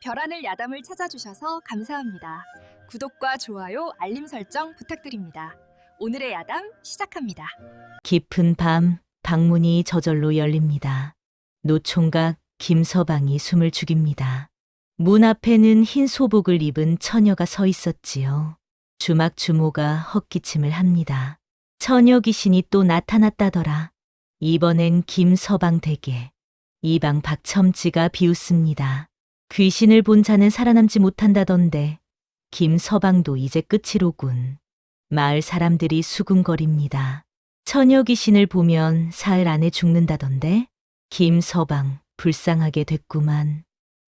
별하늘 야담을 찾아주셔서 감사합니다. 구독과 좋아요, 알림 설정 부탁드립니다. 오늘의 야담 시작합니다. 깊은 밤 방문이 저절로 열립니다. 노총각 김서방이 숨을 죽입니다. 문 앞에는 흰 소복을 입은 처녀가 서 있었지요. 주막주모가 헛기침을 합니다. 처녀 귀신이 또 나타났다더라. 이번엔 김서방 댁에 이방 박첨지가 비웃습니다. 귀신을 본 자는 살아남지 못한다던데 김서방도 이제 끝이로군. 마을 사람들이 수군거립니다. 처녀 귀신을 보면 사흘 안에 죽는다던데? 김서방 불쌍하게 됐구만.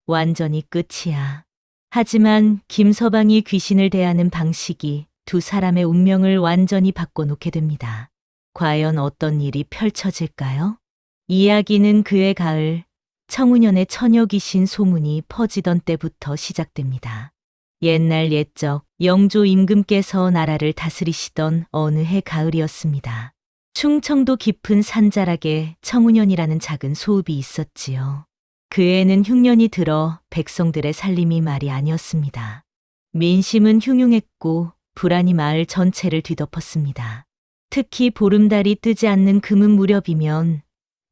완전히 끝이야. 하지만 김서방이 귀신을 대하는 방식이 두 사람의 운명을 완전히 바꿔놓게 됩니다. 과연 어떤 일이 펼쳐질까요? 이야기는 그해 가을 청운연의 처녀 귀신 소문이 퍼지던 때부터 시작됩니다. 옛날 옛적 영조 임금께서 나라를 다스리시던 어느 해 가을이었습니다. 충청도 깊은 산자락에 청운연이라는 작은 소읍이 있었지요. 그 해는 흉년이 들어 백성들의 살림이 말이 아니었습니다. 민심은 흉흉했고 불안이 마을 전체를 뒤덮었습니다. 특히 보름달이 뜨지 않는 금은 무렵이면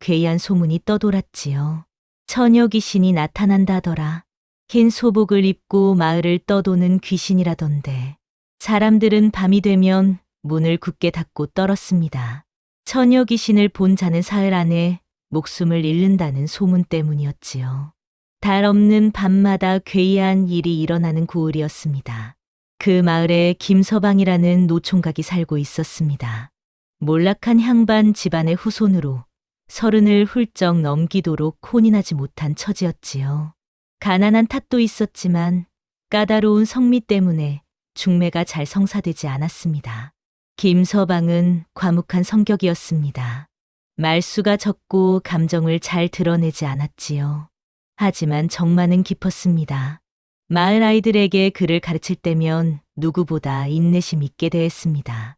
괴이한 소문이 떠돌았지요. 처녀 귀신이 나타난다더라. 흰 소복을 입고 마을을 떠도는 귀신이라던데 사람들은 밤이 되면 문을 굳게 닫고 떨었습니다. 처녀 귀신을 본 자는 사흘 안에 목숨을 잃는다는 소문 때문이었지요. 달 없는 밤마다 괴이한 일이 일어나는 고을이었습니다. 그 마을에 김서방이라는 노총각이 살고 있었습니다. 몰락한 향반 집안의 후손으로 30을 훌쩍 넘기도록 혼이 나지 못한 처지였지요. 가난한 탓도 있었지만 까다로운 성미 때문에 중매가 잘 성사되지 않았습니다. 김서방은 과묵한 성격이었습니다. 말수가 적고 감정을 잘 드러내지 않았지요. 하지만 정마는 깊었습니다. 마을 아이들에게 글을 가르칠 때면 누구보다 인내심 있게 대했습니다.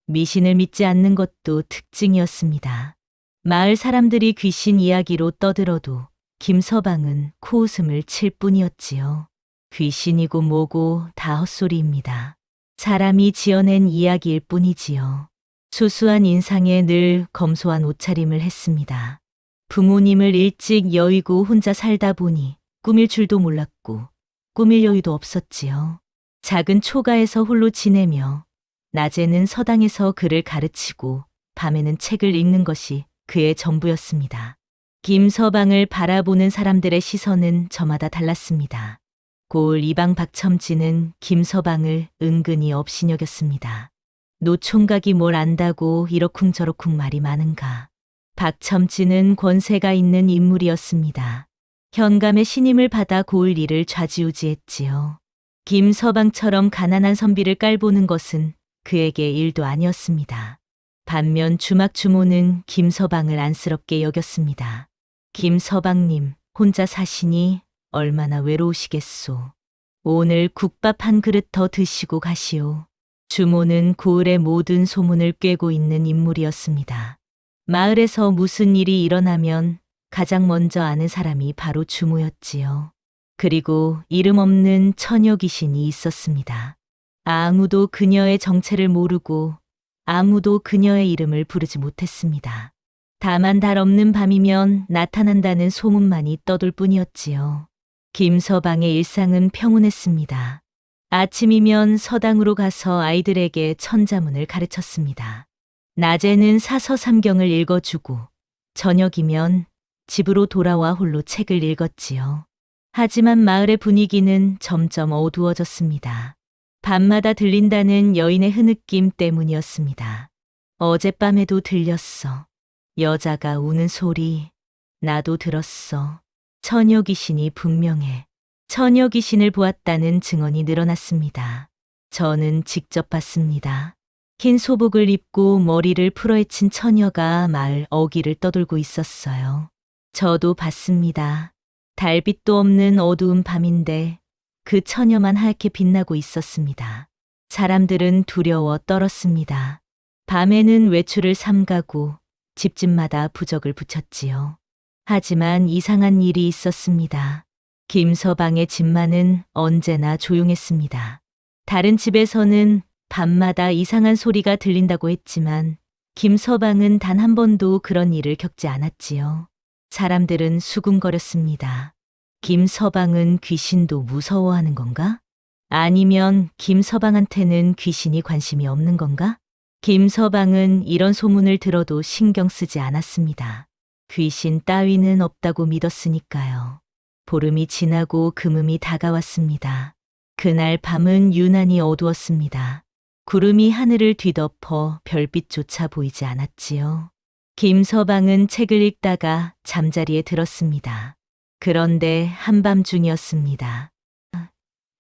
미신을 믿지 않는 것도 특징이었습니다. 마을 사람들이 귀신 이야기로 떠들어도 김서방은 코웃음을 칠 뿐이었지요. 귀신이고 뭐고 다 헛소리입니다. 사람이 지어낸 이야기일 뿐이지요. 수수한 인상에 늘 검소한 옷차림을 했습니다. 부모님을 일찍 여의고 혼자 살다 보니 꾸밀 줄도 몰랐고 꾸밀 여유도 없었지요. 작은 초가에서 홀로 지내며 낮에는 서당에서 글을 가르치고 밤에는 책을 읽는 것이 그의 전부였습니다. 김서방을 바라보는 사람들의 시선은 저마다 달랐습니다. 고을 이방 박첨지는 김서방을 은근히 업신여겼습니다. 노총각이 뭘 안다고 이러쿵저러쿵 말이 많은가. 박첨지는 권세가 있는 인물이었습니다. 현감의 신임을 받아 고을 일을 좌지우지했지요. 김서방처럼 가난한 선비를 깔보는 것은 그에게 일도 아니었습니다. 반면 주막주모는 김서방을 안쓰럽게 여겼습니다. 김서방님, 혼자 사시니 얼마나 외로우시겠소. 오늘 국밥 한 그릇 더 드시고 가시오. 주모는 고을의 모든 소문을 꿰고 있는 인물이었습니다. 마을에서 무슨 일이 일어나면 가장 먼저 아는 사람이 바로 주모였지요. 그리고 이름 없는 처녀 귀신이 있었습니다. 아무도 그녀의 정체를 모르고 아무도 그녀의 이름을 부르지 못했습니다. 다만 달 없는 밤이면 나타난다는 소문만이 떠돌 뿐이었지요. 김서방의 일상은 평온했습니다. 아침이면 서당으로 가서 아이들에게 천자문을 가르쳤습니다. 낮에는 사서삼경을 읽어주고 저녁이면 집으로 돌아와 홀로 책을 읽었지요. 하지만 마을의 분위기는 점점 어두워졌습니다. 밤마다 들린다는 여인의 흐느낌 때문이었습니다. 어젯밤에도 들렸어. 여자가 우는 소리. 나도 들었어. 처녀 귀신이 분명해. 처녀 귀신을 보았다는 증언이 늘어났습니다. 저는 직접 봤습니다. 흰 소복을 입고 머리를 풀어헤친 처녀가 마을 어귀를 떠돌고 있었어요. 저도 봤습니다. 달빛도 없는 어두운 밤인데 그 처녀만 하얗게 빛나고 있었습니다. 사람들은 두려워 떨었습니다. 밤에는 외출을 삼가고 집집마다 부적을 붙였지요. 하지만 이상한 일이 있었습니다. 김서방의 집만은 언제나 조용했습니다. 다른 집에서는 밤마다 이상한 소리가 들린다고 했지만 김서방은 단 한 번도 그런 일을 겪지 않았지요. 사람들은 수군거렸습니다. 김서방은 귀신도 무서워하는 건가? 아니면 김서방한테는 귀신이 관심이 없는 건가? 김서방은 이런 소문을 들어도 신경 쓰지 않았습니다. 귀신 따위는 없다고 믿었으니까요. 보름이 지나고 금음이 다가왔습니다. 그날 밤은 유난히 어두웠습니다. 구름이 하늘을 뒤덮어 별빛조차 보이지 않았지요. 김서방은 책을 읽다가 잠자리에 들었습니다. 그런데 한밤중이었습니다.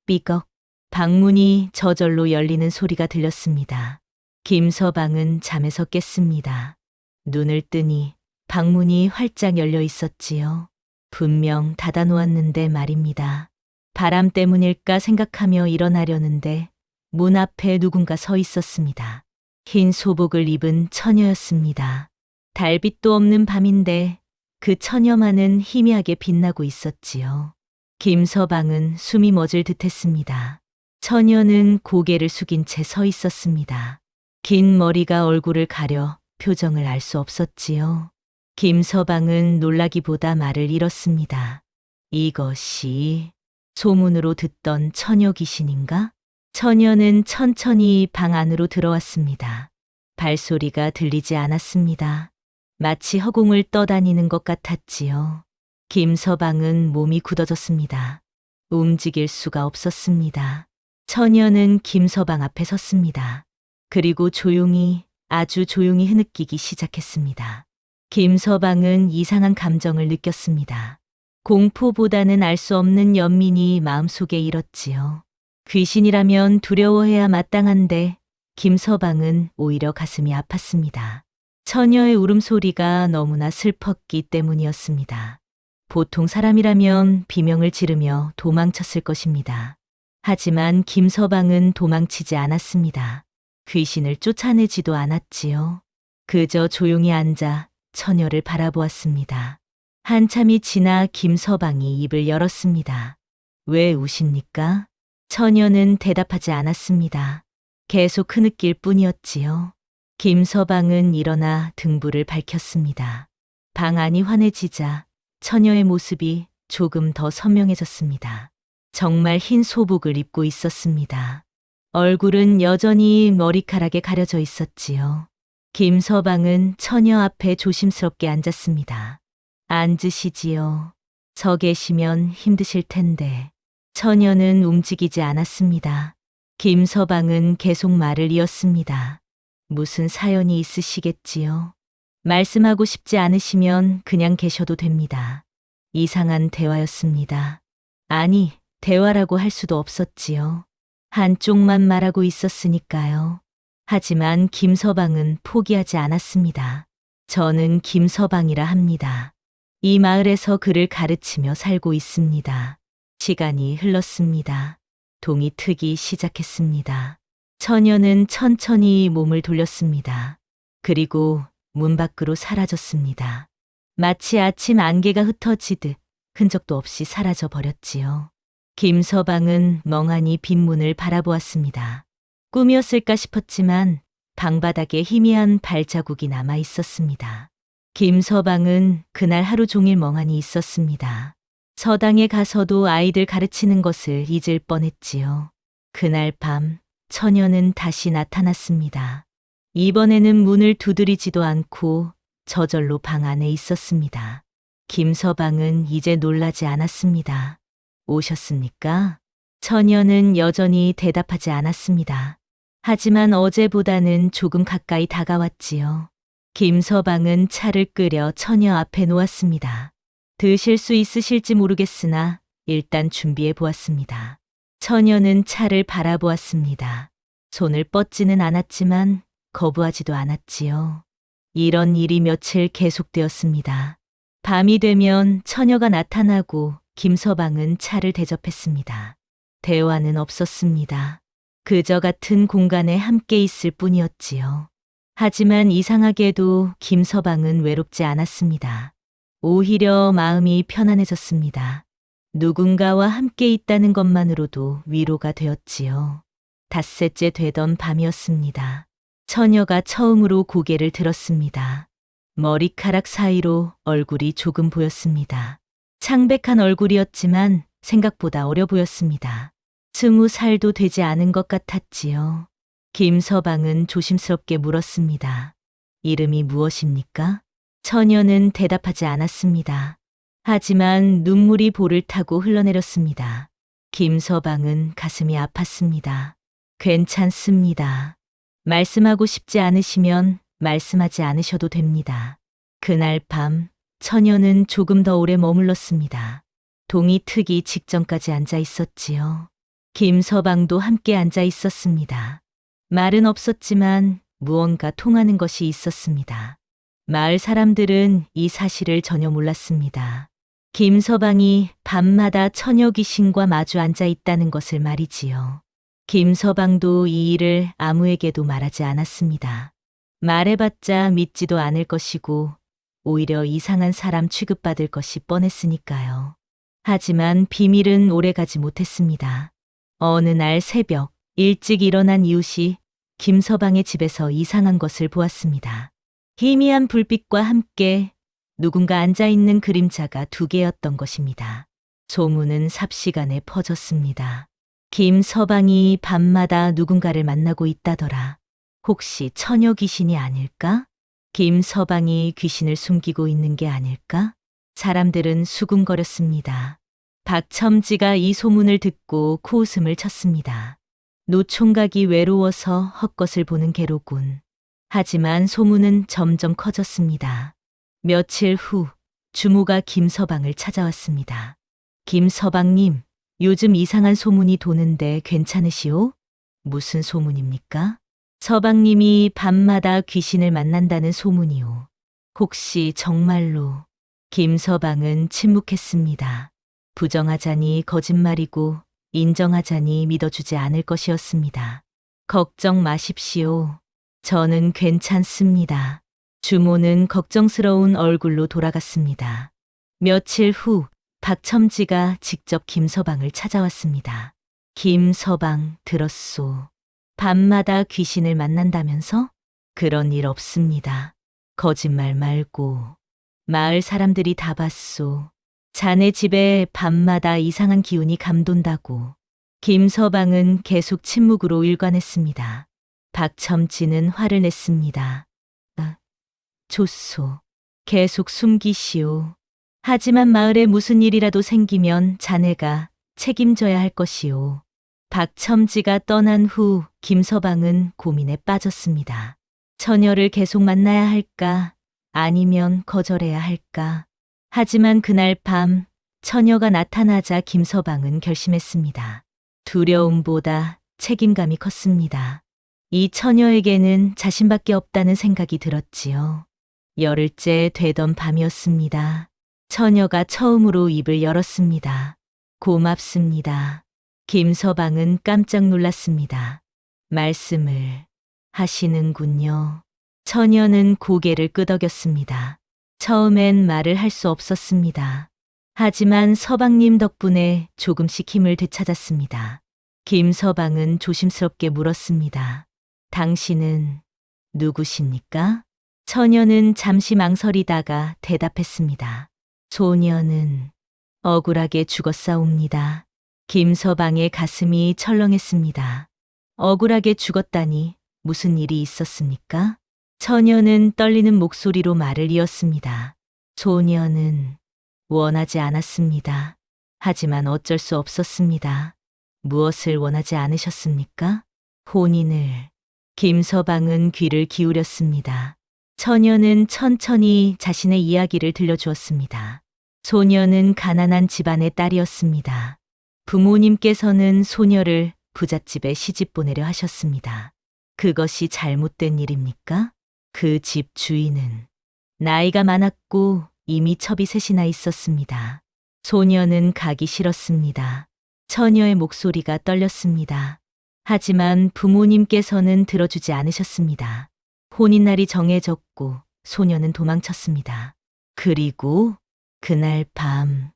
삐걱, 방문이 저절로 열리는 소리가 들렸습니다. 김서방은 잠에서 깼습니다. 눈을 뜨니 방문이 활짝 열려 있었지요. 분명 닫아놓았는데 말입니다. 바람 때문일까 생각하며 일어나려는데 문 앞에 누군가 서 있었습니다. 흰 소복을 입은 처녀였습니다. 달빛도 없는 밤인데 그 처녀만은 희미하게 빛나고 있었지요. 김서방은 숨이 멎을 듯했습니다. 처녀는 고개를 숙인 채 서 있었습니다. 긴 머리가 얼굴을 가려 표정을 알 수 없었지요. 김서방은 놀라기보다 말을 잃었습니다. 이것이 소문으로 듣던 처녀 귀신인가? 처녀는 천천히 방 안으로 들어왔습니다. 발소리가 들리지 않았습니다. 마치 허공을 떠다니는 것 같았지요. 김서방은 몸이 굳어졌습니다. 움직일 수가 없었습니다. 처녀는 김서방 앞에 섰습니다. 그리고 조용히, 아주 조용히 흐느끼기 시작했습니다. 김서방은 이상한 감정을 느꼈습니다. 공포보다는 알 수 없는 연민이 마음속에 일었지요. 귀신이라면 두려워해야 마땅한데 김서방은 오히려 가슴이 아팠습니다. 처녀의 울음소리가 너무나 슬펐기 때문이었습니다. 보통 사람이라면 비명을 지르며 도망쳤을 것입니다. 하지만 김서방은 도망치지 않았습니다. 귀신을 쫓아내지도 않았지요. 그저 조용히 앉아 처녀를 바라보았습니다. 한참이 지나 김서방이 입을 열었습니다. 왜 우십니까? 처녀는 대답하지 않았습니다. 계속 흐느낄 뿐이었지요. 김서방은 일어나 등불을 밝혔습니다. 방 안이 환해지자 처녀의 모습이 조금 더 선명해졌습니다. 정말 흰 소복을 입고 있었습니다. 얼굴은 여전히 머리카락에 가려져 있었지요. 김서방은 처녀 앞에 조심스럽게 앉았습니다. 앉으시지요. 서 계시면 힘드실 텐데. 처녀는 움직이지 않았습니다. 김서방은 계속 말을 이었습니다. 무슨 사연이 있으시겠지요? 말씀하고 싶지 않으시면 그냥 계셔도 됩니다. 이상한 대화였습니다. 아니, 대화라고 할 수도 없었지요. 한쪽만 말하고 있었으니까요. 하지만 김서방은 포기하지 않았습니다. 저는 김서방이라 합니다. 이 마을에서 그를 가르치며 살고 있습니다. 시간이 흘렀습니다. 동이 트기 시작했습니다. 처녀는 천천히 몸을 돌렸습니다. 그리고 문 밖으로 사라졌습니다. 마치 아침 안개가 흩어지듯 흔적도 없이 사라져 버렸지요. 김서방은 멍하니 빈문을 바라보았습니다. 꿈이었을까 싶었지만 방바닥에 희미한 발자국이 남아 있었습니다. 김서방은 그날 하루 종일 멍하니 있었습니다. 서당에 가서도 아이들 가르치는 것을 잊을 뻔했지요. 그날 밤 처녀는 다시 나타났습니다. 이번에는 문을 두드리지도 않고 저절로 방 안에 있었습니다. 김서방은 이제 놀라지 않았습니다. 오셨습니까? 처녀는 여전히 대답하지 않았습니다. 하지만 어제보다는 조금 가까이 다가왔지요. 김서방은 차를 끓여 처녀 앞에 놓았습니다. 드실 수 있으실지 모르겠으나 일단 준비해 보았습니다. 처녀는 차를 바라보았습니다. 손을 뻗지는 않았지만 거부하지도 않았지요. 이런 일이 며칠 계속되었습니다. 밤이 되면 처녀가 나타나고 김서방은 차를 대접했습니다. 대화는 없었습니다. 그저 같은 공간에 함께 있을 뿐이었지요. 하지만 이상하게도 김서방은 외롭지 않았습니다. 오히려 마음이 편안해졌습니다. 누군가와 함께 있다는 것만으로도 위로가 되었지요. 닷새째 되던 밤이었습니다. 처녀가 처음으로 고개를 들었습니다. 머리카락 사이로 얼굴이 조금 보였습니다. 창백한 얼굴이었지만 생각보다 어려 보였습니다. 20살도 되지 않은 것 같았지요. 김서방은 조심스럽게 물었습니다. 이름이 무엇입니까? 처녀는 대답하지 않았습니다. 하지만 눈물이 볼을 타고 흘러내렸습니다. 김서방은 가슴이 아팠습니다. 괜찮습니다. 말씀하고 싶지 않으시면 말씀하지 않으셔도 됩니다. 그날 밤 처녀는 조금 더 오래 머물렀습니다. 동이 트기 직전까지 앉아 있었지요. 김서방도 함께 앉아 있었습니다. 말은 없었지만 무언가 통하는 것이 있었습니다. 마을 사람들은 이 사실을 전혀 몰랐습니다. 김서방이 밤마다 처녀 귀신과 마주 앉아 있다는 것을 말이지요. 김서방도 이 일을 아무에게도 말하지 않았습니다. 말해봤자 믿지도 않을 것이고 오히려 이상한 사람 취급받을 것이 뻔했으니까요. 하지만 비밀은 오래가지 못했습니다. 어느 날 새벽 일찍 일어난 이웃이 김서방의 집에서 이상한 것을 보았습니다. 희미한 불빛과 함께 누군가 앉아있는 그림자가 2개였던 것입니다. 소문은 삽시간에 퍼졌습니다. 김서방이 밤마다 누군가를 만나고 있다더라. 혹시 처녀 귀신이 아닐까? 김서방이 귀신을 숨기고 있는 게 아닐까? 사람들은 수군거렸습니다. 박첨지가 이 소문을 듣고 코웃음을 쳤습니다. 노총각이 외로워서 헛것을 보는 게로군. 하지만 소문은 점점 커졌습니다. 며칠 후 주모가 김서방을 찾아왔습니다. 김서방님, 요즘 이상한 소문이 도는데 괜찮으시오? 무슨 소문입니까? 서방님이 밤마다 귀신을 만난다는 소문이오. 혹시 정말로? 김서방은 침묵했습니다. 부정하자니 거짓말이고 인정하자니 믿어주지 않을 것이었습니다. 걱정 마십시오. 저는 괜찮습니다. 주모는 걱정스러운 얼굴로 돌아갔습니다. 며칠 후 박첨지가 직접 김서방을 찾아왔습니다. 김서방 들었소. 밤마다 귀신을 만난다면서? 그런 일 없습니다. 거짓말 말고. 마을 사람들이 다 봤소. 자네 집에 밤마다 이상한 기운이 감돈다고. 김서방은 계속 침묵으로 일관했습니다. 박첨지는 화를 냈습니다. 좋소. 계속 숨기시오. 하지만 마을에 무슨 일이라도 생기면 자네가 책임져야 할 것이오. 박첨지가 떠난 후 김서방은 고민에 빠졌습니다. 처녀를 계속 만나야 할까? 아니면 거절해야 할까? 하지만 그날 밤 처녀가 나타나자 김서방은 결심했습니다. 두려움보다 책임감이 컸습니다. 이 처녀에게는 자신밖에 없다는 생각이 들었지요. 열흘째 되던 밤이었습니다. 처녀가 처음으로 입을 열었습니다. 고맙습니다. 김서방은 깜짝 놀랐습니다. 말씀을 하시는군요. 처녀는 고개를 끄덕였습니다. 처음엔 말을 할 수 없었습니다. 하지만 서방님 덕분에 조금씩 힘을 되찾았습니다. 김서방은 조심스럽게 물었습니다. 당신은 누구십니까? 처녀는 잠시 망설이다가 대답했습니다. 소녀는 억울하게 죽었사옵니다. 김서방의 가슴이 철렁했습니다. 억울하게 죽었다니 무슨 일이 있었습니까? 처녀는 떨리는 목소리로 말을 이었습니다. 소녀는 원하지 않았습니다. 하지만 어쩔 수 없었습니다. 무엇을 원하지 않으셨습니까? 혼인을. 김서방은 귀를 기울였습니다. 처녀는 천천히 자신의 이야기를 들려주었습니다. 소녀는 가난한 집안의 딸이었습니다. 부모님께서는 소녀를 부잣집에 시집 보내려 하셨습니다. 그것이 잘못된 일입니까? 그 집 주인은 나이가 많았고 이미 첩이 셋이나 있었습니다. 소녀는 가기 싫었습니다. 처녀의 목소리가 떨렸습니다. 하지만 부모님께서는 들어주지 않으셨습니다. 혼인날이 정해졌고 소녀는 도망쳤습니다. 그리고 그날 밤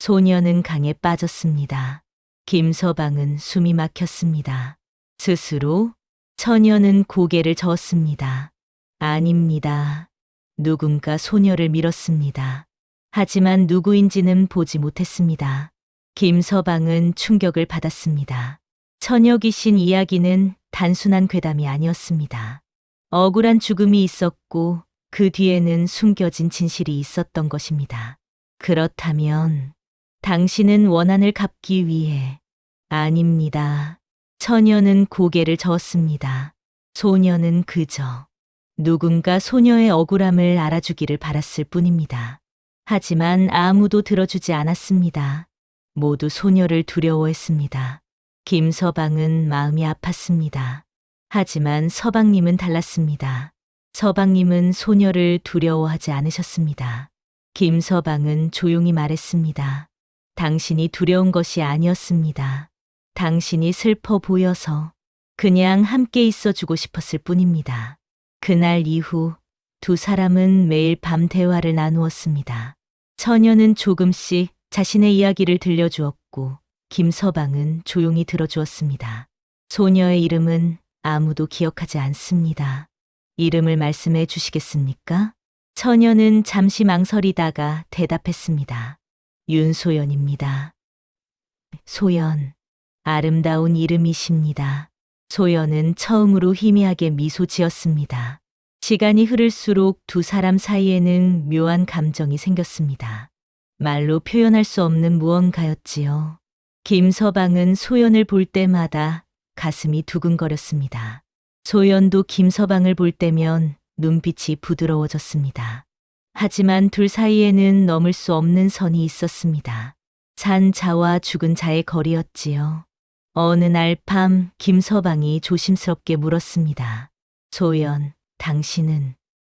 소녀는 강에 빠졌습니다. 김서방은 숨이 막혔습니다. 스스로 처녀는 고개를 저었습니다. 아닙니다. 누군가 소녀를 밀었습니다. 하지만 누구인지는 보지 못했습니다. 김서방은 충격을 받았습니다. 처녀 귀신 이야기는 단순한 괴담이 아니었습니다. 억울한 죽음이 있었고 그 뒤에는 숨겨진 진실이 있었던 것입니다. 그렇다면 당신은 원한을 갚기 위해 아닙니다. 처녀는 고개를 저었습니다. 소녀는 그저 누군가 소녀의 억울함을 알아주기를 바랐을 뿐입니다. 하지만 아무도 들어주지 않았습니다. 모두 소녀를 두려워했습니다. 김서방은 마음이 아팠습니다. 하지만 서방님은 달랐습니다. 서방님은 소녀를 두려워하지 않으셨습니다. 김서방은 조용히 말했습니다. 당신이 두려운 것이 아니었습니다. 당신이 슬퍼 보여서 그냥 함께 있어주고 싶었을 뿐입니다. 그날 이후 두 사람은 매일 밤 대화를 나누었습니다. 처녀는 조금씩 자신의 이야기를 들려주었고 김서방은 조용히 들어주었습니다. 소녀의 이름은 아무도 기억하지 않습니다. 이름을 말씀해 주시겠습니까? 처녀는 잠시 망설이다가 대답했습니다. 윤소연입니다. 소연, 아름다운 이름이십니다. 소연은 처음으로 희미하게 미소 지었습니다. 시간이 흐를수록 두 사람 사이에는 묘한 감정이 생겼습니다. 말로 표현할 수 없는 무언가였지요. 김서방은 소연을 볼 때마다 가슴이 두근거렸습니다. 소연도 김서방을 볼 때면 눈빛이 부드러워졌습니다. 하지만 둘 사이에는 넘을 수 없는 선이 있었습니다. 산 자와 죽은 자의 거리였지요. 어느 날 밤 김서방이 조심스럽게 물었습니다. 소연, 당신은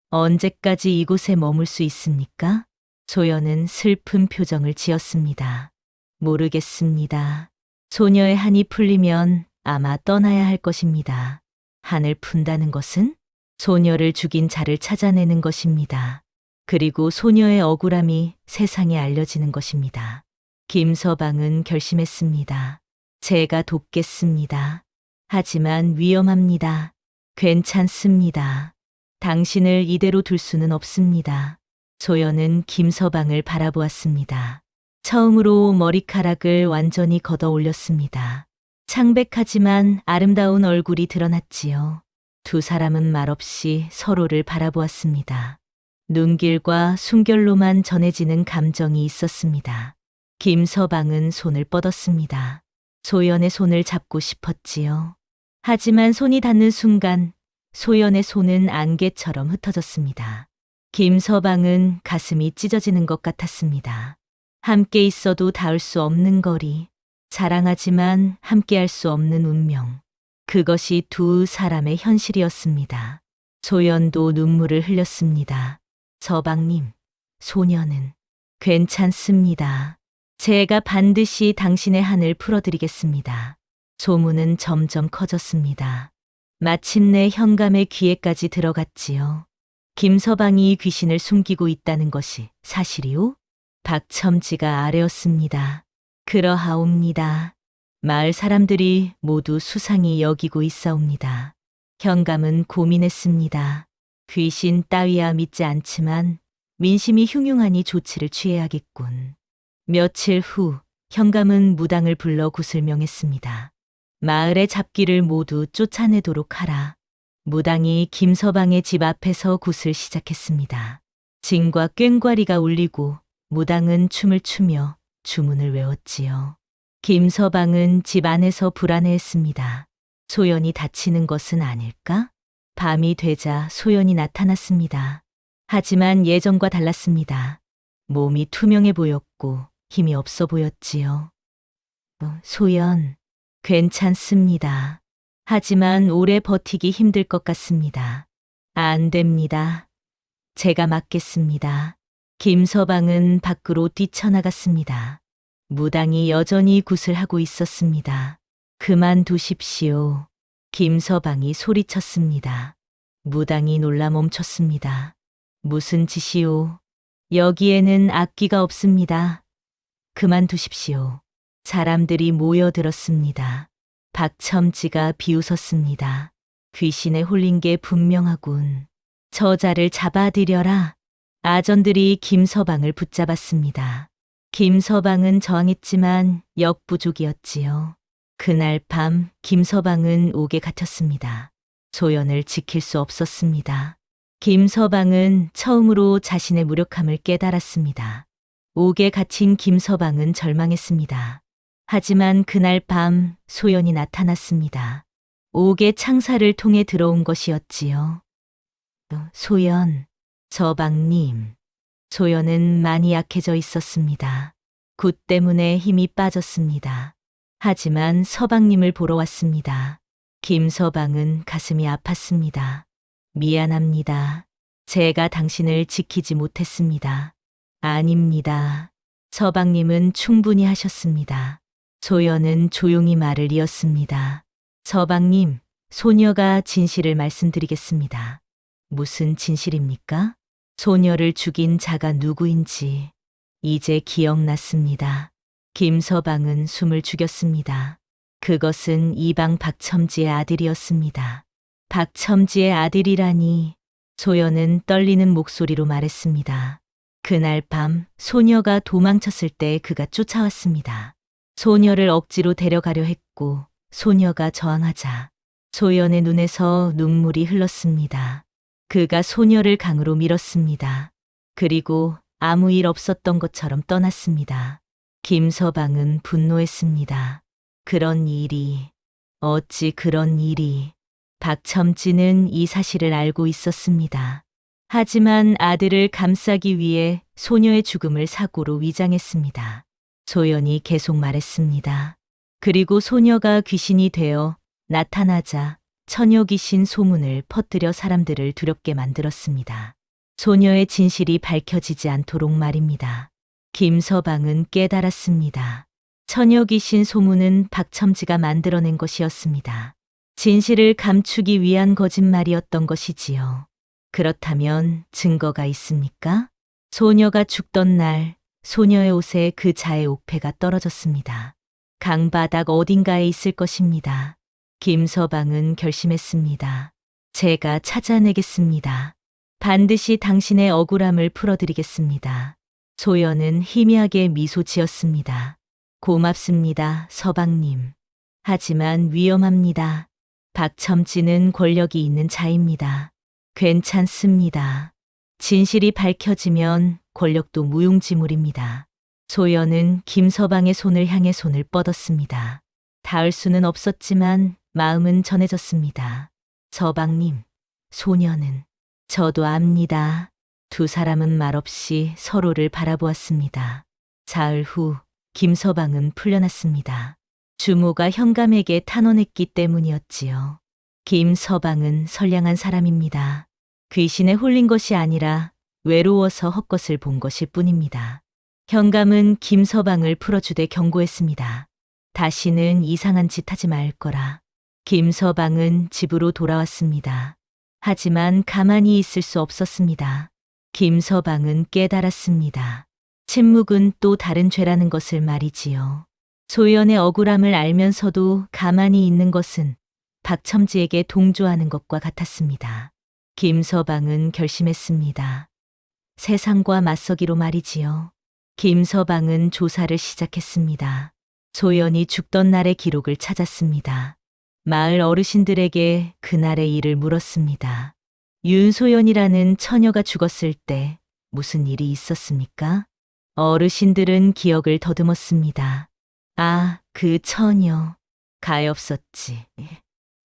언제까지 이곳에 머물 수 있습니까? 소연은 슬픈 표정을 지었습니다. 모르겠습니다. 소녀의 한이 풀리면 아마 떠나야 할 것입니다. 한을 푼다는 것은 소녀를 죽인 자를 찾아내는 것입니다. 그리고 소녀의 억울함이 세상에 알려지는 것입니다. 김서방은 결심했습니다. 제가 돕겠습니다. 하지만 위험합니다. 괜찮습니다. 당신을 이대로 둘 수는 없습니다. 소연은 김서방을 바라보았습니다. 처음으로 머리카락을 완전히 걷어 올렸습니다. 창백하지만 아름다운 얼굴이 드러났지요. 두 사람은 말없이 서로를 바라보았습니다. 눈길과 숨결로만 전해지는 감정이 있었습니다. 김서방은 손을 뻗었습니다. 소연의 손을 잡고 싶었지요. 하지만 손이 닿는 순간 소연의 손은 안개처럼 흩어졌습니다. 김서방은 가슴이 찢어지는 것 같았습니다. 함께 있어도 닿을 수 없는 거리, 사랑하지만 함께할 수 없는 운명. 그것이 두 사람의 현실이었습니다. 소연도 눈물을 흘렸습니다. 서방님, 소녀는 괜찮습니다. 제가 반드시 당신의 한을 풀어드리겠습니다. 소문은 점점 커졌습니다. 마침내 현감의 귀에까지 들어갔지요. 김서방이 귀신을 숨기고 있다는 것이 사실이오? 박첨지가 아뢰었습니다. 그러하옵니다. 마을 사람들이 모두 수상히 여기고 있사옵니다. 현감은 고민했습니다. 귀신 따위야 믿지 않지만 민심이 흉흉하니 조치를 취해야겠군. 며칠 후 현감은 무당을 불러 굿을 명했습니다. 마을의 잡기를 모두 쫓아내도록 하라. 무당이 김서방의 집 앞에서 굿을 시작했습니다. 징과 꽹과리가 울리고 무당은 춤을 추며 주문을 외웠지요. 김서방은 집 안에서 불안해했습니다. 소연이 다치는 것은 아닐까? 밤이 되자 소연이 나타났습니다. 하지만 예전과 달랐습니다. 몸이 투명해 보였고 힘이 없어 보였지요. 소연, 괜찮습니다. 하지만 오래 버티기 힘들 것 같습니다. 안 됩니다. 제가 맡겠습니다. 김서방은 밖으로 뛰쳐나갔습니다. 무당이 여전히 굿을 하고 있었습니다. 그만두십시오. 김서방이 소리쳤습니다. 무당이 놀라 멈췄습니다. 무슨 짓이오? 여기에는 악기가 없습니다. 그만두십시오. 사람들이 모여들었습니다. 박첨지가 비웃었습니다. 귀신에 홀린 게 분명하군. 저자를 잡아들여라. 아전들이 김서방을 붙잡았습니다. 김서방은 저항했지만 역부족이었지요. 그날 밤 김서방은 옥에 갇혔습니다. 소연을 지킬 수 없었습니다. 김서방은 처음으로 자신의 무력함을 깨달았습니다. 옥에 갇힌 김서방은 절망했습니다. 하지만 그날 밤 소연이 나타났습니다. 옥의 창살을 통해 들어온 것이었지요. 소연, 서방님. 소연은 많이 약해져 있었습니다. 굿 때문에 힘이 빠졌습니다. 하지만 서방님을 보러 왔습니다. 김서방은 가슴이 아팠습니다. 미안합니다. 제가 당신을 지키지 못했습니다. 아닙니다. 서방님은 충분히 하셨습니다. 소연은 조용히 말을 이었습니다. 서방님, 소녀가 진실을 말씀드리겠습니다. 무슨 진실입니까? 소녀를 죽인 자가 누구인지 이제 기억났습니다. 김서방은 숨을 죽였습니다. 그것은 이방 박첨지의 아들이었습니다. 박첨지의 아들이라니. 소연은 떨리는 목소리로 말했습니다. 그날 밤 소녀가 도망쳤을 때 그가 쫓아왔습니다. 소녀를 억지로 데려가려 했고 소녀가 저항하자 소연의 눈에서 눈물이 흘렀습니다. 그가 소녀를 강으로 밀었습니다. 그리고 아무 일 없었던 것처럼 떠났습니다. 김서방은 분노했습니다. 어찌 그런 일이. 박첨지는 이 사실을 알고 있었습니다. 하지만 아들을 감싸기 위해 소녀의 죽음을 사고로 위장했습니다. 소연이 계속 말했습니다. 그리고 소녀가 귀신이 되어 나타나자 처녀 귀신 소문을 퍼뜨려 사람들을 두렵게 만들었습니다. 소녀의 진실이 밝혀지지 않도록 말입니다. 김서방은 깨달았습니다. 처녀 귀신 소문은 박첨지가 만들어낸 것이었습니다. 진실을 감추기 위한 거짓말이었던 것이지요. 그렇다면 증거가 있습니까? 소녀가 죽던 날 소녀의 옷에 그 자의 옥패가 떨어졌습니다. 강바닥 어딘가에 있을 것입니다. 김서방은 결심했습니다. 제가 찾아내겠습니다. 반드시 당신의 억울함을 풀어드리겠습니다. 소연은 희미하게 미소 지었습니다. 고맙습니다, 서방님. 하지만 위험합니다. 박첨지는 권력이 있는 자입니다. 괜찮습니다. 진실이 밝혀지면 권력도 무용지물입니다. 소연은 김서방의 손을 향해 손을 뻗었습니다. 닿을 수는 없었지만 마음은 전해졌습니다. 서방님, 소녀는 저도 압니다. 두 사람은 말없이 서로를 바라보았습니다. 사흘 후 김서방은 풀려났습니다. 주모가 현감에게 탄원했기 때문이었지요. 김서방은 선량한 사람입니다. 귀신에 홀린 것이 아니라 외로워서 헛것을 본 것일 뿐입니다. 현감은 김서방을 풀어주되 경고했습니다. 다시는 이상한 짓 하지 말 거라. 김서방은 집으로 돌아왔습니다. 하지만 가만히 있을 수 없었습니다. 김서방은 깨달았습니다. 침묵은 또 다른 죄라는 것을 말이지요. 소연의 억울함을 알면서도 가만히 있는 것은 박첨지에게 동조하는 것과 같았습니다. 김서방은 결심했습니다. 세상과 맞서기로 말이지요. 김서방은 조사를 시작했습니다. 소연이 죽던 날의 기록을 찾았습니다. 마을 어르신들에게 그날의 일을 물었습니다. 윤소연이라는 처녀가 죽었을 때 무슨 일이 있었습니까? 어르신들은 기억을 더듬었습니다. 아, 그 처녀. 가엾었지.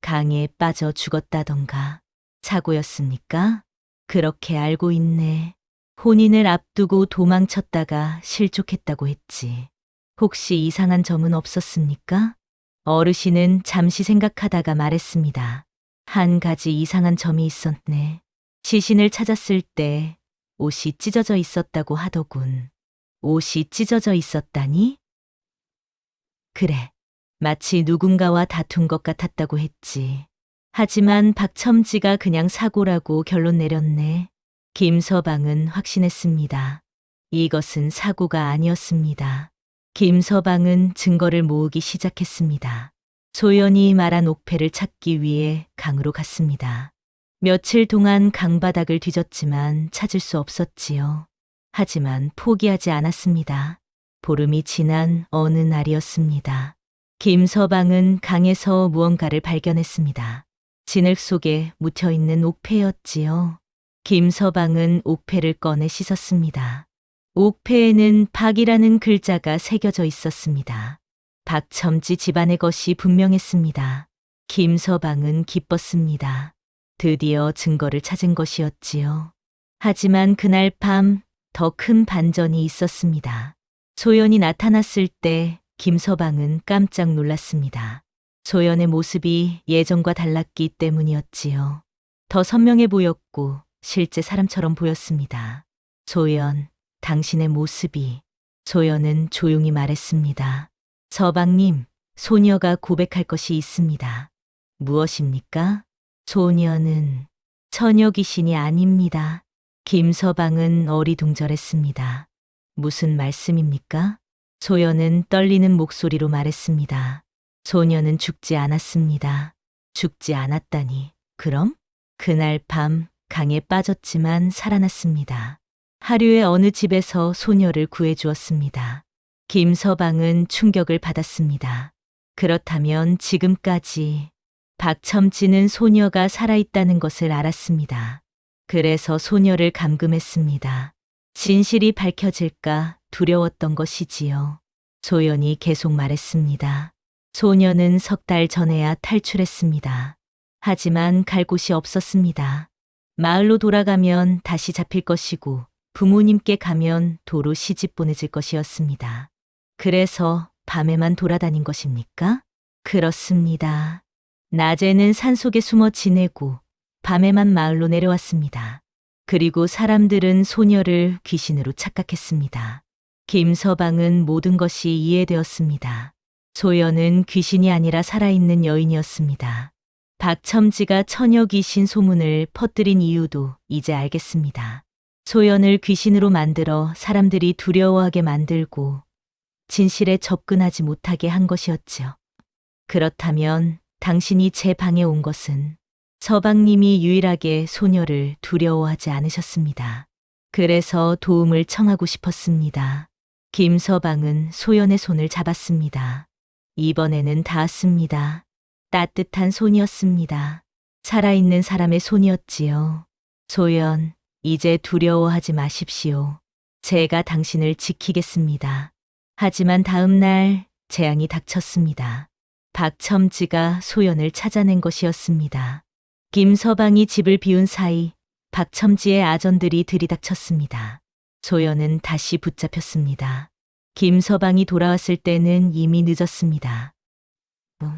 강에 빠져 죽었다던가. 사고였습니까? 그렇게 알고 있네. 혼인을 앞두고 도망쳤다가 실족했다고 했지. 혹시 이상한 점은 없었습니까? 어르신은 잠시 생각하다가 말했습니다. 한 가지 이상한 점이 있었네. 시신을 찾았을 때 옷이 찢어져 있었다고 하더군. 옷이 찢어져 있었다니? 그래, 마치 누군가와 다툰 것 같았다고 했지. 하지만 박첨지가 그냥 사고라고 결론 내렸네. 김서방은 확신했습니다. 이것은 사고가 아니었습니다. 김서방은 증거를 모으기 시작했습니다. 소연이 말한 옥패를 찾기 위해 강으로 갔습니다. 며칠 동안 강바닥을 뒤졌지만 찾을 수 없었지요. 하지만 포기하지 않았습니다. 보름이 지난 어느 날이었습니다. 김서방은 강에서 무언가를 발견했습니다. 진흙 속에 묻혀있는 옥패였지요. 김서방은 옥패를 꺼내 씻었습니다. 옥패에는 박이라는 글자가 새겨져 있었습니다. 박첨지 집안의 것이 분명했습니다. 김서방은 기뻤습니다. 드디어 증거를 찾은 것이었지요. 하지만 그날 밤 더 큰 반전이 있었습니다. 소연이 나타났을 때 김서방은 깜짝 놀랐습니다. 소연의 모습이 예전과 달랐기 때문이었지요. 더 선명해 보였고 실제 사람처럼 보였습니다. 소연, 당신의 모습이. 소연은 조용히 말했습니다. 서방님, 소녀가 고백할 것이 있습니다. 무엇입니까? 소녀는 처녀 귀신이 아닙니다. 김서방은 어리둥절했습니다. 무슨 말씀입니까? 소연은 떨리는 목소리로 말했습니다. 소녀는 죽지 않았습니다. 죽지 않았다니. 그럼? 그날 밤 강에 빠졌지만 살아났습니다. 하류의 어느 집에서 소녀를 구해주었습니다. 김서방은 충격을 받았습니다. 그렇다면 지금까지 박첨지는 소녀가 살아있다는 것을 알았습니다. 그래서 소녀를 감금했습니다. 진실이 밝혀질까 두려웠던 것이지요. 소연이 계속 말했습니다. 소녀는 석 달 전에야 탈출했습니다. 하지만 갈 곳이 없었습니다. 마을로 돌아가면 다시 잡힐 것이고 부모님께 가면 도로 시집 보내질 것이었습니다. 그래서 밤에만 돌아다닌 것입니까? 그렇습니다. 낮에는 산속에 숨어 지내고 밤에만 마을로 내려왔습니다. 그리고 사람들은 소녀를 귀신으로 착각했습니다. 김서방은 모든 것이 이해되었습니다. 소연은 귀신이 아니라 살아있는 여인이었습니다. 박첨지가 처녀 귀신 소문을 퍼뜨린 이유도 이제 알겠습니다. 소연을 귀신으로 만들어 사람들이 두려워하게 만들고 진실에 접근하지 못하게 한 것이었지요. 그렇다면 당신이 제 방에 온 것은 서방님이 유일하게 소녀를 두려워하지 않으셨습니다. 그래서 도움을 청하고 싶었습니다. 김서방은 소연의 손을 잡았습니다. 이번에는 닿았습니다. 따뜻한 손이었습니다. 살아있는 사람의 손이었지요. 소연, 이제 두려워하지 마십시오. 제가 당신을 지키겠습니다. 하지만 다음 날 재앙이 닥쳤습니다. 박첨지가 소연을 찾아낸 것이었습니다. 김서방이 집을 비운 사이 박첨지의 아전들이 들이닥쳤습니다. 소연은 다시 붙잡혔습니다. 김서방이 돌아왔을 때는 이미 늦었습니다.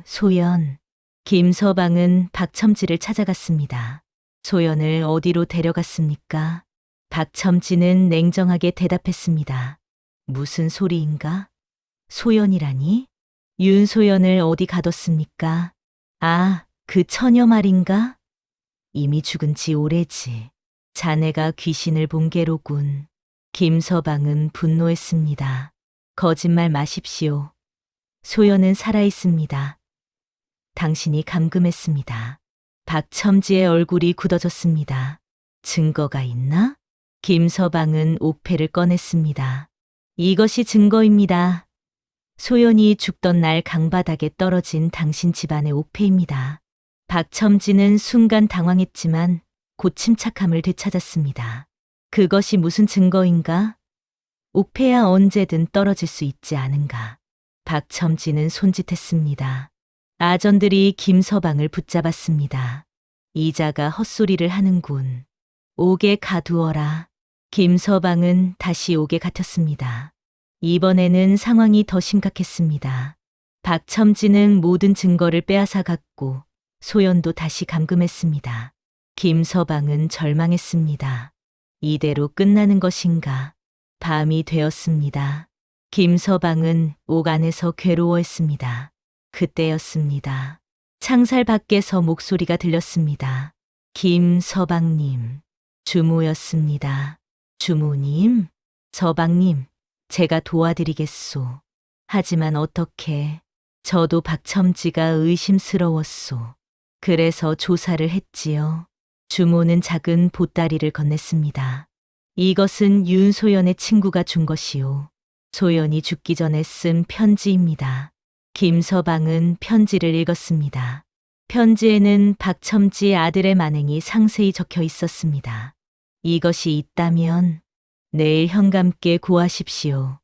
소연. 김서방은 박첨지를 찾아갔습니다. 소연을 어디로 데려갔습니까? 박첨지는 냉정하게 대답했습니다. 무슨 소리인가? 소연이라니? 윤소연을 어디 가뒀습니까? 아, 그 처녀 말인가? 이미 죽은 지 오래지. 자네가 귀신을 본 게로군. 김서방은 분노했습니다. 거짓말 마십시오. 소연은 살아있습니다. 당신이 감금했습니다. 박첨지의 얼굴이 굳어졌습니다. 증거가 있나? 김서방은 옥패를 꺼냈습니다. 이것이 증거입니다. 소연이 죽던 날 강바닥에 떨어진 당신 집안의 옥패입니다. 박첨지는 순간 당황했지만 곧 침착함을 되찾았습니다. 그것이 무슨 증거인가? 옥패야 언제든 떨어질 수 있지 않은가. 박첨지는 손짓했습니다. 아전들이 김서방을 붙잡았습니다. 이자가 헛소리를 하는군. 옥에 가두어라. 김서방은 다시 옥에 갇혔습니다. 이번에는 상황이 더 심각했습니다. 박첨지는 모든 증거를 빼앗아 갔고 소연도 다시 감금했습니다. 김서방은 절망했습니다. 이대로 끝나는 것인가? 밤이 되었습니다. 김서방은 옥 안에서 괴로워했습니다. 그때였습니다. 창살 밖에서 목소리가 들렸습니다. 김서방님, 주모였습니다. 주모님, 서방님, 제가 도와드리겠소. 하지만 어떻게 저도 박첨지가 의심스러웠소. 그래서 조사를 했지요. 주모는 작은 보따리를 건넸습니다. 이것은 윤소연의 친구가 준 것이요. 소연이 죽기 전에 쓴 편지입니다. 김서방은 편지를 읽었습니다. 편지에는 박첨지 아들의 만행이 상세히 적혀 있었습니다. 이것이 있다면 내일 현감께 고하십시오.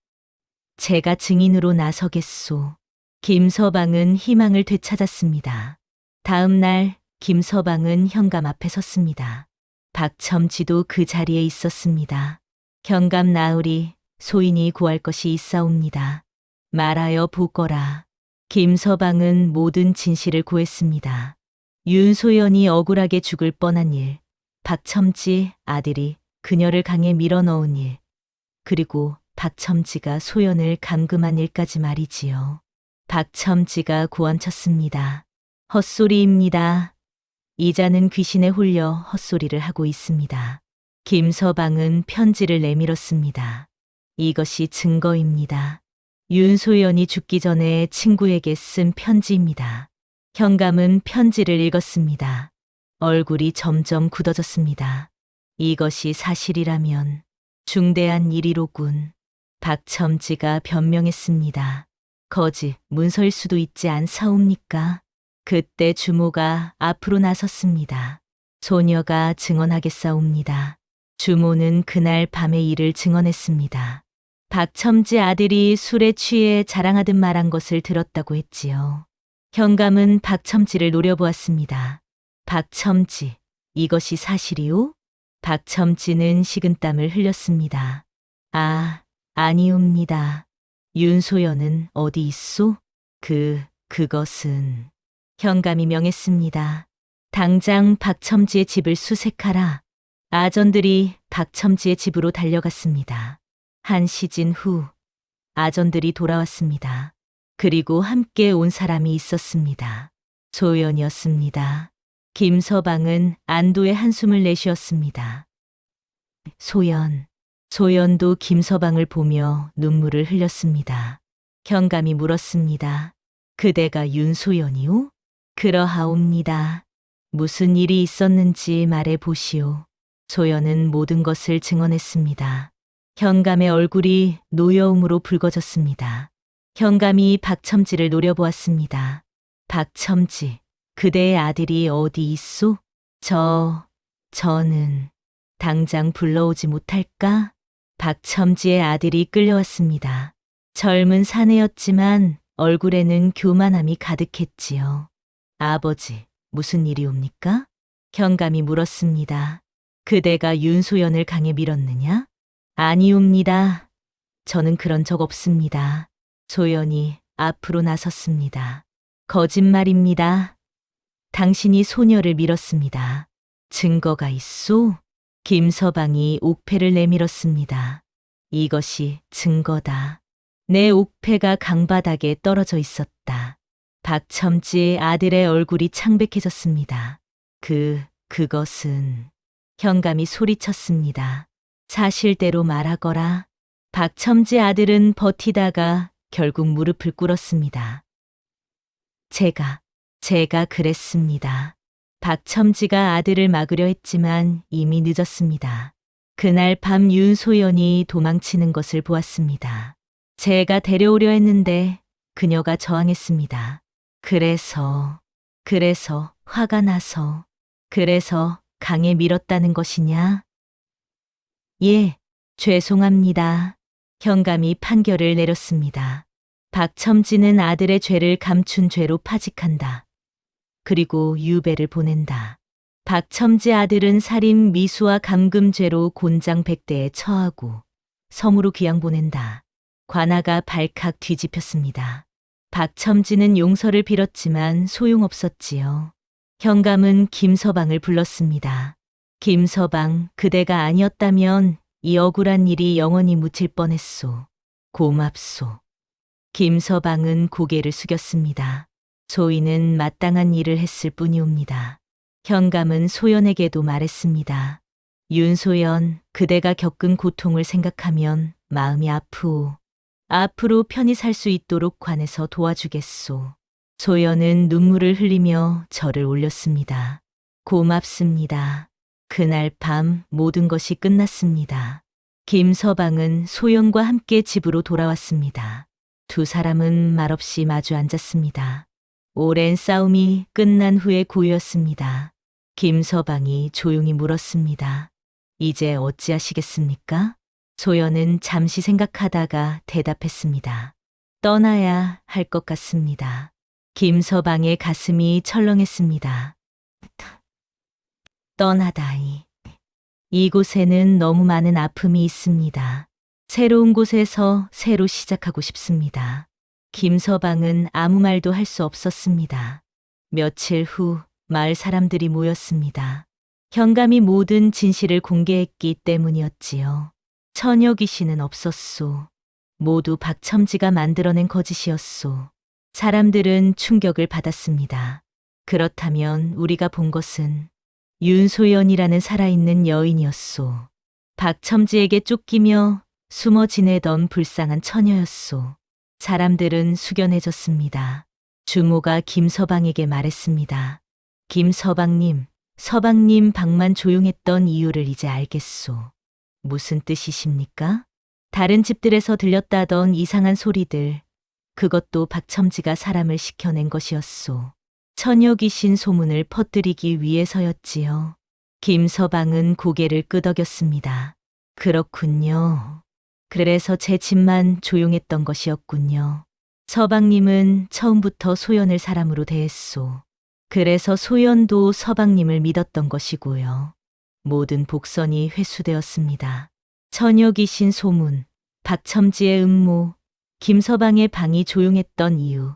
제가 증인으로 나서겠소. 김서방은 희망을 되찾았습니다. 다음 날 김서방은 현감 앞에 섰습니다. 박첨지도 그 자리에 있었습니다. 현감 나으리 소인이 구할 것이 있사옵니다. 말하여 보거라. 김서방은 모든 진실을 구했습니다. 윤소연이 억울하게 죽을 뻔한 일, 박첨지 아들이 그녀를 강에 밀어넣은 일, 그리고 박첨지가 소연을 감금한 일까지 말이지요. 박첨지가 고함쳤습니다. 헛소리입니다. 이자는 귀신에 홀려 헛소리를 하고 있습니다. 김서방은 편지를 내밀었습니다. 이것이 증거입니다. 윤소연이 죽기 전에 친구에게 쓴 편지입니다. 현감은 편지를 읽었습니다. 얼굴이 점점 굳어졌습니다. 이것이 사실이라면 중대한 일이로군. 박첨지가 변명했습니다. 거짓, 문서일 수도 있지 않사옵니까? 그때 주모가 앞으로 나섰습니다. 소녀가 증언하겠사옵니다. 주모는 그날 밤의 일을 증언했습니다. 박첨지 아들이 술에 취해 자랑하듯 말한 것을 들었다고 했지요. 현감은 박첨지를 노려보았습니다. 박첨지, 이것이 사실이오? 박첨지는 식은땀을 흘렸습니다. 아니옵니다. 윤소연은 어디 있소? 그것은... 현감이 명했습니다. 당장 박첨지의 집을 수색하라. 아전들이 박첨지의 집으로 달려갔습니다. 한 시진 후 아전들이 돌아왔습니다. 그리고 함께 온 사람이 있었습니다. 소연이었습니다. 김서방은 안도의 한숨을 내쉬었습니다. 소연도 김서방을 보며 눈물을 흘렸습니다. 현감이 물었습니다. 그대가 윤소연이오? 그러하옵니다. 무슨 일이 있었는지 말해 보시오. 소연은 모든 것을 증언했습니다. 현감의 얼굴이 노여움으로 붉어졌습니다. 현감이 박첨지를 노려보았습니다. 박첨지, 그대의 아들이 어디 있소? 저는 당장 불러오지 못할까? 박첨지의 아들이 끌려왔습니다. 젊은 사내였지만 얼굴에는 교만함이 가득했지요. 아버지, 무슨 일이옵니까? 현감이 물었습니다. 그대가 윤소연을 강에 밀었느냐? 아니옵니다. 저는 그런 적 없습니다. 소연이 앞으로 나섰습니다. 거짓말입니다. 당신이 소녀를 밀었습니다. 증거가 있소? 김서방이 옥패를 내밀었습니다. 이것이 증거다. 내 옥패가 강바닥에 떨어져 있었다. 박첨지 아들의 얼굴이 창백해졌습니다. 그것은... 현감이 소리쳤습니다. 사실대로 말하거라. 박첨지 아들은 버티다가 결국 무릎을 꿇었습니다. 제가 그랬습니다. 박첨지가 아들을 막으려 했지만 이미 늦었습니다. 그날 밤 윤소연이 도망치는 것을 보았습니다. 제가 데려오려 했는데 그녀가 저항했습니다. 그래서 화가 나서 그래서 강에 밀었다는 것이냐? 예, 죄송합니다. 현감이 판결을 내렸습니다. 박첨지는 아들의 죄를 감춘 죄로 파직한다. 그리고 유배를 보낸다. 박첨지 아들은 살인 미수와 감금죄로 곤장 100대에 처하고 섬으로 귀양 보낸다. 관아가 발칵 뒤집혔습니다. 박첨지는 용서를 빌었지만 소용없었지요. 현감은 김서방을 불렀습니다. 김서방, 그대가 아니었다면 이 억울한 일이 영원히 묻힐 뻔했소. 고맙소. 김서방은 고개를 숙였습니다. 소인은 마땅한 일을 했을 뿐이옵니다. 현감은 소연에게도 말했습니다. 윤소연, 그대가 겪은 고통을 생각하면 마음이 아프오. 앞으로 편히 살 수 있도록 관해서 도와주겠소. 소연은 눈물을 흘리며 절을 올렸습니다. 고맙습니다. 그날 밤 모든 것이 끝났습니다. 김서방은 소연과 함께 집으로 돌아왔습니다. 두 사람은 말없이 마주 앉았습니다. 오랜 싸움이 끝난 후의 고요였습니다. 김서방이 조용히 물었습니다. 이제 어찌하시겠습니까? 소연은 잠시 생각하다가 대답했습니다. 떠나야 할 것 같습니다. 김서방의 가슴이 철렁했습니다. 떠나다이. 이곳에는 너무 많은 아픔이 있습니다. 새로운 곳에서 새로 시작하고 싶습니다. 김서방은 아무 말도 할 수 없었습니다. 며칠 후 마을 사람들이 모였습니다. 현감이 모든 진실을 공개했기 때문이었지요. 처녀 귀신은 없었소. 모두 박첨지가 만들어낸 거짓이었소. 사람들은 충격을 받았습니다. 그렇다면 우리가 본 것은 윤소연이라는 살아있는 여인이었소. 박첨지에게 쫓기며 숨어 지내던 불쌍한 처녀였소. 사람들은 숙연해졌습니다. 주모가 김서방에게 말했습니다. 김서방님, 서방님 방만 조용했던 이유를 이제 알겠소. 무슨 뜻이십니까? 다른 집들에서 들렸다던 이상한 소리들, 그것도 박첨지가 사람을 시켜낸 것이었소. 처녀 귀신 소문을 퍼뜨리기 위해서였지요. 김서방은 고개를 끄덕였습니다. 그렇군요. 그래서 제 집만 조용했던 것이었군요. 서방님은 처음부터 소연을 사람으로 대했소. 그래서 소연도 서방님을 믿었던 것이고요. 모든 복선이 회수되었습니다. 처녀 귀신 소문, 박첨지의 음모, 김서방의 방이 조용했던 이유,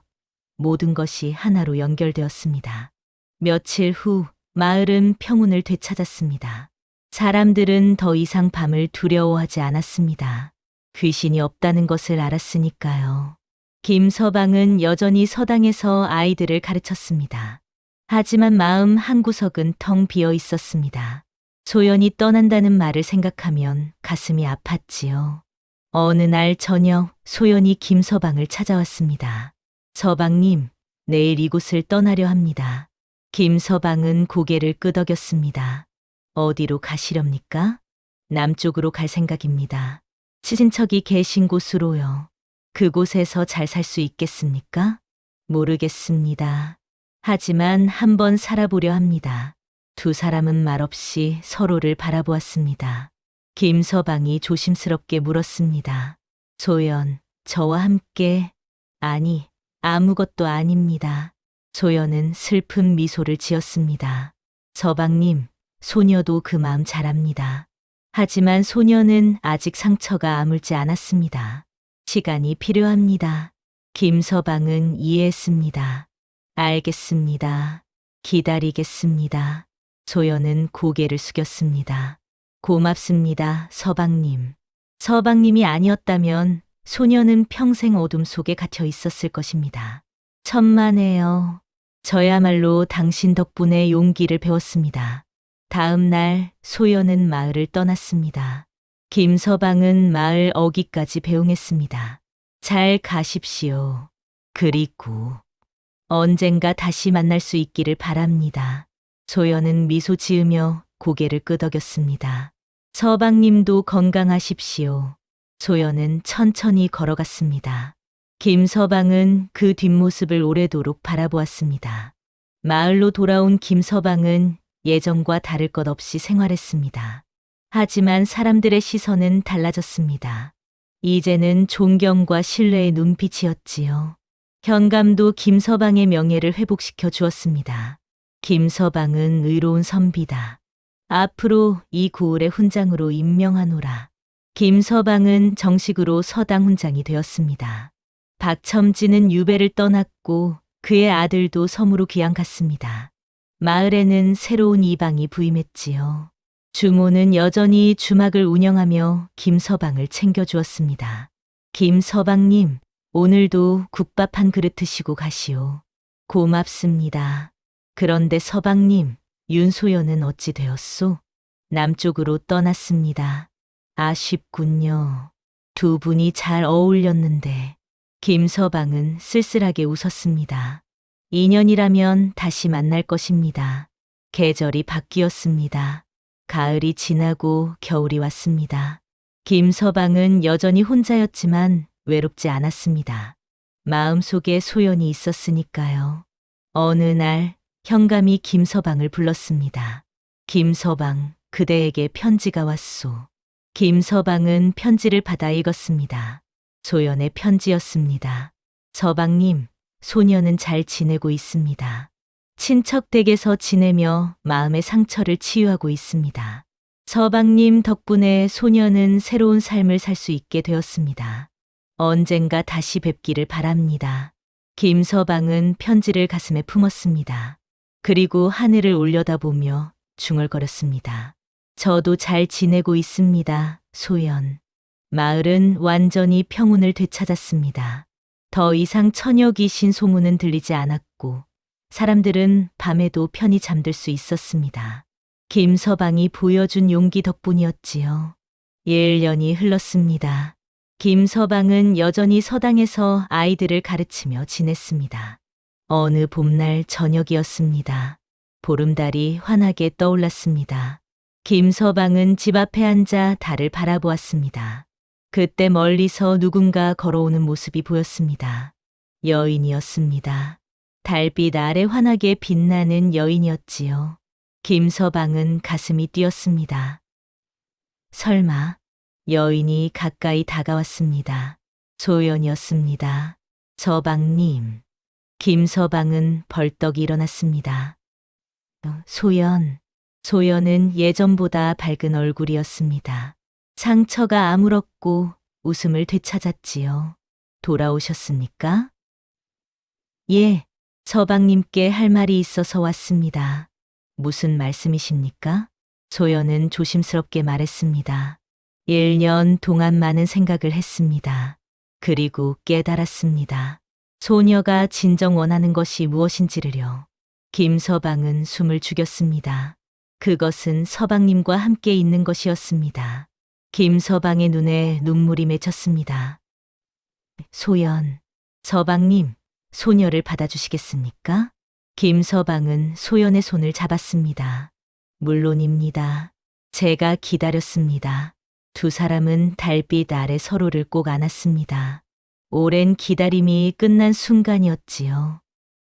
모든 것이 하나로 연결되었습니다. 며칠 후 마을은 평온을 되찾았습니다. 사람들은 더 이상 밤을 두려워하지 않았습니다. 귀신이 없다는 것을 알았으니까요. 김서방은 여전히 서당에서 아이들을 가르쳤습니다. 하지만 마음 한구석은 텅 비어 있었습니다. 소연이 떠난다는 말을 생각하면 가슴이 아팠지요. 어느 날 저녁 소연이 김서방을 찾아왔습니다. 서방님, 내일 이곳을 떠나려 합니다. 김서방은 고개를 끄덕였습니다. 어디로 가시렵니까? 남쪽으로 갈 생각입니다. 친척이 계신 곳으로요. 그곳에서 잘 살 수 있겠습니까? 모르겠습니다. 하지만 한번 살아보려 합니다. 두 사람은 말없이 서로를 바라보았습니다. 김서방이 조심스럽게 물었습니다. 소연, 저와 함께, 아니, 아무것도 아닙니다. 소연은 슬픈 미소를 지었습니다. 서방님, 소녀도 그 마음 잘 압니다. 하지만 소녀는 아직 상처가 아물지 않았습니다. 시간이 필요합니다. 김서방은 이해했습니다. 알겠습니다. 기다리겠습니다. 소연은 고개를 숙였습니다. 고맙습니다, 서방님. 서방님이 아니었다면 소녀는 평생 어둠 속에 갇혀 있었을 것입니다. 천만에요. 저야말로 당신 덕분에 용기를 배웠습니다. 다음 날 소연은 마을을 떠났습니다. 김서방은 마을 어귀까지 배웅했습니다. 잘 가십시오. 그리고 언젠가 다시 만날 수 있기를 바랍니다. 소연은 미소 지으며 고개를 끄덕였습니다. 서방님도 건강하십시오. 소연은 천천히 걸어갔습니다. 김서방은 그 뒷모습을 오래도록 바라보았습니다. 마을로 돌아온 김서방은 예전과 다를 것 없이 생활했습니다. 하지만 사람들의 시선은 달라졌습니다. 이제는 존경과 신뢰의 눈빛이었지요. 현감도 김서방의 명예를 회복시켜 주었습니다. 김서방은 의로운 선비다. 앞으로 이 고을의 훈장으로 임명하노라. 김서방은 정식으로 서당 훈장이 되었습니다. 박첨지는 유배를 떠났고 그의 아들도 섬으로 귀양 갔습니다. 마을에는 새로운 이방이 부임했지요. 주모는 여전히 주막을 운영하며 김서방을 챙겨주었습니다. 김서방님, 오늘도 국밥 한 그릇 드시고 가시오. 고맙습니다. 그런데 서방님, 윤소연은 어찌 되었소? 남쪽으로 떠났습니다. 아쉽군요. 두 분이 잘 어울렸는데. 김서방은 쓸쓸하게 웃었습니다. 인연이라면 다시 만날 것입니다. 계절이 바뀌었습니다. 가을이 지나고 겨울이 왔습니다. 김서방은 여전히 혼자였지만 외롭지 않았습니다. 마음속에 소연이 있었으니까요. 어느 날 현감이 김서방을 불렀습니다. 김서방, 그대에게 편지가 왔소. 김서방은 편지를 받아 읽었습니다. 소연의 편지였습니다. 서방님, 소녀는 잘 지내고 있습니다. 친척 댁에서 지내며 마음의 상처를 치유하고 있습니다. 서방님 덕분에 소녀는 새로운 삶을 살 수 있게 되었습니다. 언젠가 다시 뵙기를 바랍니다. 김서방은 편지를 가슴에 품었습니다. 그리고 하늘을 올려다보며 중얼거렸습니다. 저도 잘 지내고 있습니다, 소연. 마을은 완전히 평온을 되찾았습니다. 더 이상 처녀 귀신 소문은 들리지 않았고 사람들은 밤에도 편히 잠들 수 있었습니다. 김서방이 보여준 용기 덕분이었지요. 1년이 흘렀습니다. 김서방은 여전히 서당에서 아이들을 가르치며 지냈습니다. 어느 봄날 저녁이었습니다. 보름달이 환하게 떠올랐습니다. 김서방은 집 앞에 앉아 달을 바라보았습니다. 그때 멀리서 누군가 걸어오는 모습이 보였습니다. 여인이었습니다. 달빛 아래 환하게 빛나는 여인이었지요. 김서방은 가슴이 뛰었습니다. 설마 여인이 가까이 다가왔습니다. 소연이었습니다. 서방님. 김서방은 벌떡 일어났습니다. 소연. 소연은 예전보다 밝은 얼굴이었습니다. 상처가 아물었고 웃음을 되찾았지요. 돌아오셨습니까? 예, 서방님께 할 말이 있어서 왔습니다. 무슨 말씀이십니까? 소연은 조심스럽게 말했습니다. 1년 동안 많은 생각을 했습니다. 그리고 깨달았습니다. 소녀가 진정 원하는 것이 무엇인지를요. 김서방은 숨을 죽였습니다. 그것은 서방님과 함께 있는 것이었습니다. 김서방의 눈에 눈물이 맺혔습니다. 소연, 서방님, 소녀를 받아주시겠습니까? 김서방은 소연의 손을 잡았습니다. 물론입니다. 제가 기다렸습니다. 두 사람은 달빛 아래 서로를 꼭 안았습니다. 오랜 기다림이 끝난 순간이었지요.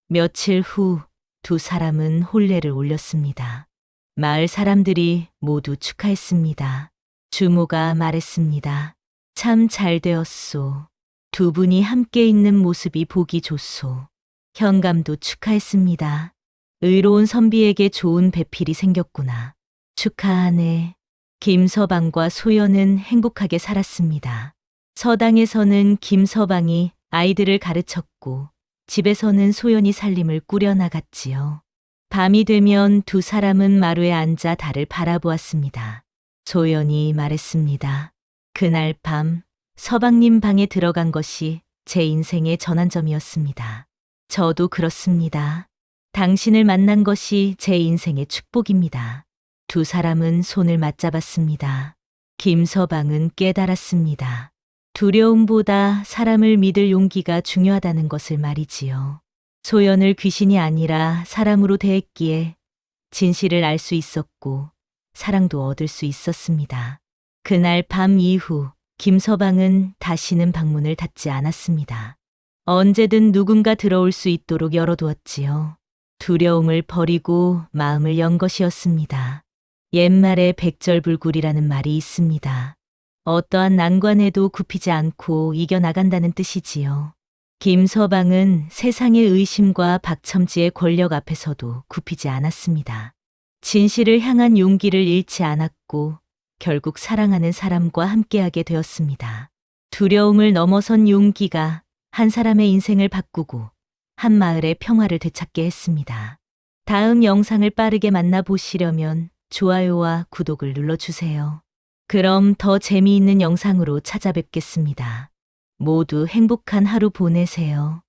며칠 후 두 사람은 혼례를 올렸습니다. 마을 사람들이 모두 축하했습니다. 주모가 말했습니다. 참 잘 되었소. 두 분이 함께 있는 모습이 보기 좋소. 현감도 축하했습니다. 의로운 선비에게 좋은 배필이 생겼구나. 축하하네. 김서방과 소연은 행복하게 살았습니다. 서당에서는 김서방이 아이들을 가르쳤고 집에서는 소연이 살림을 꾸려나갔지요. 밤이 되면 두 사람은 마루에 앉아 달을 바라보았습니다. 소연이 말했습니다. 그날 밤 서방님 방에 들어간 것이 제 인생의 전환점이었습니다. 저도 그렇습니다. 당신을 만난 것이 제 인생의 축복입니다. 두 사람은 손을 맞잡았습니다. 김서방은 깨달았습니다. 두려움보다 사람을 믿을 용기가 중요하다는 것을 말이지요. 소연을 귀신이 아니라 사람으로 대했기에 진실을 알 수 있었고 사랑도 얻을 수 있었습니다. 그날 밤 이후 김서방은 다시는 방문을 닫지 않았습니다. 언제든 누군가 들어올 수 있도록 열어두었지요. 두려움을 버리고 마음을 연 것이었습니다. 옛말에 백절불굴이라는 말이 있습니다. 어떠한 난관에도 굽히지 않고 이겨나간다는 뜻이지요. 김서방은 세상의 의심과 박첨지의 권력 앞에서도 굽히지 않았습니다. 진실을 향한 용기를 잃지 않았고 결국 사랑하는 사람과 함께하게 되었습니다. 두려움을 넘어선 용기가 한 사람의 인생을 바꾸고 한 마을의 평화를 되찾게 했습니다. 다음 영상을 빠르게 만나보시려면 좋아요와 구독을 눌러주세요. 그럼 더 재미있는 영상으로 찾아뵙겠습니다. 모두 행복한 하루 보내세요.